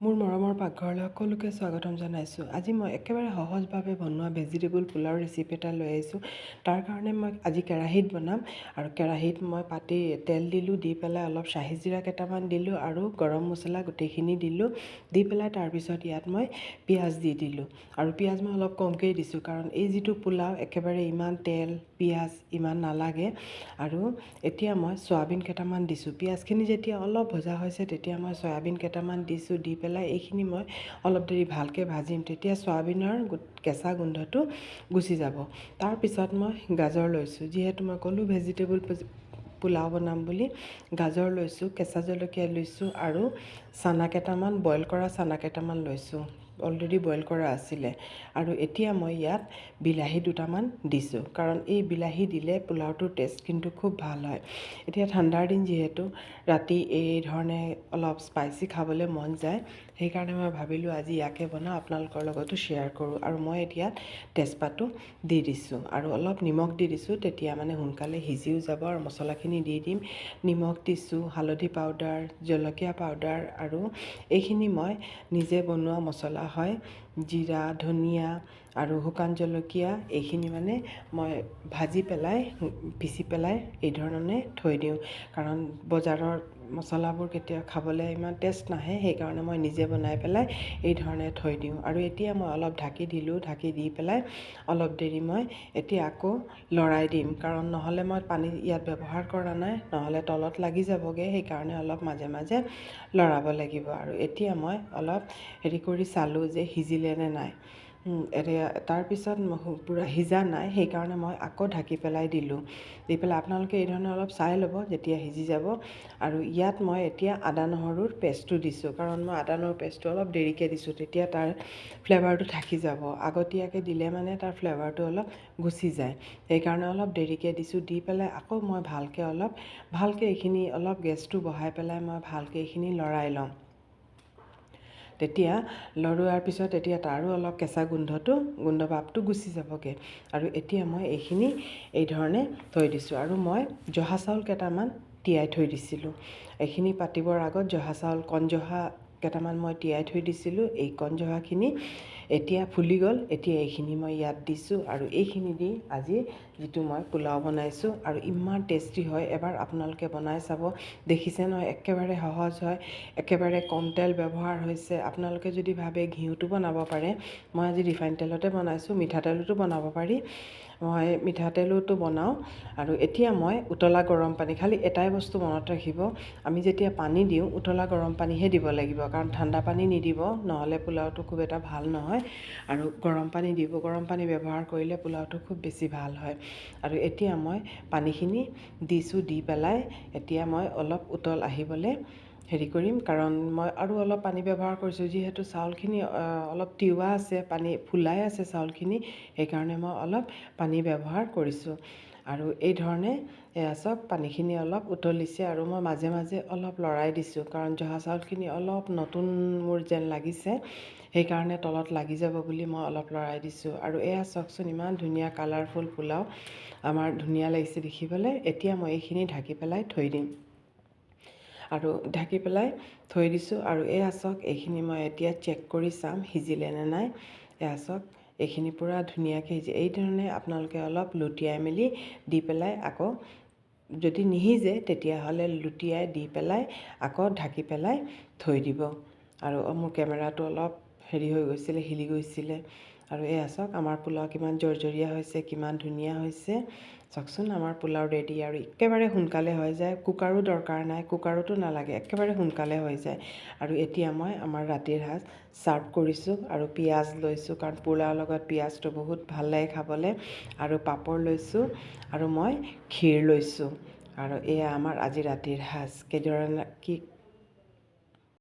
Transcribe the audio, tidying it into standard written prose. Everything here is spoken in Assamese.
মোৰ মৰমৰ পাকঘৰলৈ সকলোকে স্বাগতম জনাইছোঁ। আজি মই একেবাৰে সহজভাৱে বনোৱা ভেজিটেবল পোলাও ৰেচিপি এটা লৈ আহিছোঁ। তাৰ কাৰণে মই আজি কেৰাহীত বনাম আৰু কেৰাহীত মই তেল দিলোঁ, দি পেলাই অলপ চাহী জিৰা কেইটামান দিলোঁ আৰু গৰম মছলা গোটেইখিনি দিলোঁ। দি পেলাই তাৰপিছত ইয়াত মই পিঁয়াজ দি দিলোঁ আৰু পিঁয়াজ মই অলপ কমকৈ দিছোঁ, কাৰণ এই যিটো পোলাও একেবাৰে ইমান তেল পিঁয়াজ ইমান নালাগে। আৰু এতিয়া মই চয়াবিন কেইটামান দিছোঁ। পিঁয়াজখিনি যেতিয়া অলপ ভজা হৈছে তেতিয়া মই চয়াবিন কেইটামান দিছোঁ। দি পেলাই এইখিনি মই অলপ দেৰি ভালকৈ ভাজিম, তেতিয়া চয়াবিনৰ কেঁচা গোন্ধটো গুচি যাব। তাৰপিছত মই গাজৰ লৈছোঁ, যিহেতু মই ক'লোঁ ভেজিটেবল পোলাও বনাম বুলি। গাজৰ লৈছোঁ, কেঁচা জলকীয়া লৈছোঁ আৰু চানা কেইটামান বইল কৰা চানা কেইটামান লৈছোঁ, অলৰেডি বইল কৰা আছিলে। আৰু এতিয়া মই ইয়াত বিলাহী দুটামান দিছোঁ, কাৰণ এই বিলাহী দিলে পোলাওটোৰ টেষ্ট কিন্তু খুব ভাল হয়। এতিয়া ঠাণ্ডাৰ দিন যিহেতু ৰাতি এই ধৰণে অলপ স্পাইচি খাবলৈ মন যায়, সেইকাৰণে মই ভাবিলোঁ আজি ইয়াকে বনাওঁ, আপোনালোকৰ লগতো শ্বেয়াৰ কৰোঁ। আৰু মই এতিয়া তেজপাতটো দি দিছোঁ আৰু অলপ নিমখ দি দিছোঁ, তেতিয়া মানে সোনকালে সিজিও যাব। আৰু মছলাখিনি দি দিম, নিমখ দিছোঁ, হালধি পাউডাৰ, জলকীয়া পাউডাৰ আৰু এইখিনি মই নিজে বনোৱা মছলা হয়। জিৰা, ধনিয়া আৰু শুকান জলকীয়া এইখিনি মানে মই ভাজি পেলাই পিচি পেলাই এই ধৰণে থৈ দিওঁ, কাৰণ বজাৰৰ মছলাবোৰ কেতিয়া খাবলৈ ইমান টেষ্ট নাহে, সেইকাৰণে মই নিজে বনাই পেলাই এই ধৰণে থৈ দিওঁ। আৰু এতিয়া মই অলপ ঢাকি দিলোঁ, ঢাকি দি পেলাই অলপ দেৰি মই এতিয়া আকৌ লৰাই দিম, কাৰণ নহ'লে মই পানী ইয়াত ব্যৱহাৰ কৰা নাই, নহ'লে তলত লাগি যাবগৈ। সেইকাৰণে অলপ মাজে মাজে লৰাব লাগিব। আৰু এতিয়া মই অলপ কৰি চালোঁ যে সিজিলে নে নাই। এতিয়া তাৰপিছত পূৰা সিজা নাই, সেইকাৰণে মই আকৌ ঢাকি পেলাই দিলোঁ। দি পেলাই আপোনালোকে এই ধৰণে অলপ চাই ল'ব যেতিয়া সিজি যাব। আৰু ইয়াত মই এতিয়া আদা নহৰুৰ পেষ্টটো দিছোঁ, কাৰণ মই আদা নহৰুৰ পেষ্টটো অলপ দেৰিকৈ দিছোঁ, তেতিয়া তাৰ ফ্লেভাৰটো থাকি যাব। আগতীয়াকৈ দিলে মানে তাৰ ফ্লেভাৰটো অলপ গুচি যায়, সেইকাৰণে অলপ দেৰিকৈ দিছোঁ। দি পেলাই আকৌ মই ভালকৈ এইখিনি অলপ গেছটো বঢ়াই পেলাই মই ভালকৈ এইখিনি লৰাই লওঁ। তেতিয়া লৰোৱাৰ পিছত এতিয়া তাৰো অলপ কেঁচা গোন্ধ ভাৱটো গুচি যাবগৈ। আৰু এতিয়া মই এইখিনি এই ধৰণে থৈ দিছোঁ। আৰু মই জহা চাউল কেইটামান তিয়াই থৈ দিছিলোঁ, এইখিনি পাতিবৰ আগত জহা চাউল কণ জহা কেইটামান মই তিয়াই থৈ দিছিলোঁ। এই কণ জহাখিনি এতিয়া ফুলি গ'ল, এতিয়া এইখিনি মই ইয়াত দিছোঁ। আৰু এইখিনি দি আজি যিটো মই পোলাও বনাইছোঁ, আৰু ইমান টেষ্টি হয়, এবাৰ আপোনালোকে বনাই চাব। দেখিছে নহয়, একেবাৰে সহজ হয়, একেবাৰে কম তেল ব্যৱহাৰ হৈছে। আপোনালোকে যদি ভাবে ঘিউটো বনাব পাৰে, মই আজি ৰিফাইন তেলতে বনাইছোঁ, মিঠাতেলতো বনাব পাৰি, মই মিঠাতেলতো বনাওঁ। আৰু এতিয়া মই উতলা গৰম পানী, খালি এটাই বস্তু মনত ৰাখিব, আমি যেতিয়া পানী দিওঁ উতলা গৰম পানীহে দিব লাগিব, কাৰণ ঠাণ্ডা পানী নিদিব, নহ'লে পোলাওটো খুব এটা ভাল নহয়। আৰু গৰম পানী দিব, গৰম পানী ব্যৱহাৰ কৰিলে পোলাওটো খুব বেছি ভাল হয়। আৰু এতিয়া মই পানীখিনি দিছোঁ, দি পেলাই এতিয়া মই অলপ উতল আহিবলৈ কৰিম, কাৰণ মই আৰু অলপ পানী ব্যৱহাৰ কৰিছোঁ, যিহেতু চাউলখিনি অলপ তিওৱা আছে, পানী ফুলাই আছে চাউলখিনি, সেইকাৰণে মই অলপ পানী ব্যৱহাৰ কৰিছোঁ। আৰু এই ধৰণে চব পানীখিনি অলপ উতলিছে, আৰু মই মাজে মাজে অলপ লৰাই দিছোঁ, কাৰণ জহা চাউলখিনি অলপ নতুন মোৰ যেন লাগিছে, সেইকাৰণে তলত লাগি যাব বুলি মই অলপ লৰাই দিছোঁ। আৰু এয়া চাওকচোন, ইমান ধুনীয়া কালাৰফুল পোলাও, আমাৰ ধুনীয়া লাগিছে দেখিবলৈ। এতিয়া মই এইখিনি ঢাকি পেলাই থৈ দিম, আৰু ঢাকি পেলাই থৈ দিছোঁ। আৰু এয়া চাওক, এইখিনি মই এতিয়া চেক কৰি চাম সিজিলে নে নাই। এয়া চাওক, এইখিনি পূৰা ধুনীয়াকৈ সিজি, এই ধৰণে আপোনালোকে অলপ লুটিয়াই মেলি দি পেলাই আকৌ, যদি নিসিজে তেতিয়াহ'লে লুটিয়াই দি পেলাই আকৌ ঢাকি পেলাই থৈ দিব। আৰু মোৰ কেমেৰাটো অলপ হৈ গৈছিলে, হিলি গৈছিলে। আৰু এয়া চাওক, আমাৰ পোলাও কিমান জৰজৰীয়া হৈছে, কিমান ধুনীয়া হৈছে। চাওকচোন, আমাৰ পোলাও ৰেডি, আৰু একেবাৰে সোনকালে হৈ যায়, কুকাৰো দৰকাৰ নাই, কুকাৰতো নালাগে, একেবাৰে সোনকালে হৈ যায়। আৰু এতিয়া মই আমাৰ ৰাতিৰ সাজ ছাৰ্ভ কৰিছোঁ, আৰু পিঁয়াজ লৈছোঁ, কাৰণ পোলাওৰ লগত পিঁয়াজটো বহুত ভাল লাগে খাবলৈ, আৰু পাপৰ লৈছোঁ, আৰু মই ক্ষীৰ লৈছোঁ। আৰু এয়া আমাৰ আজি ৰাতিৰ সাজ,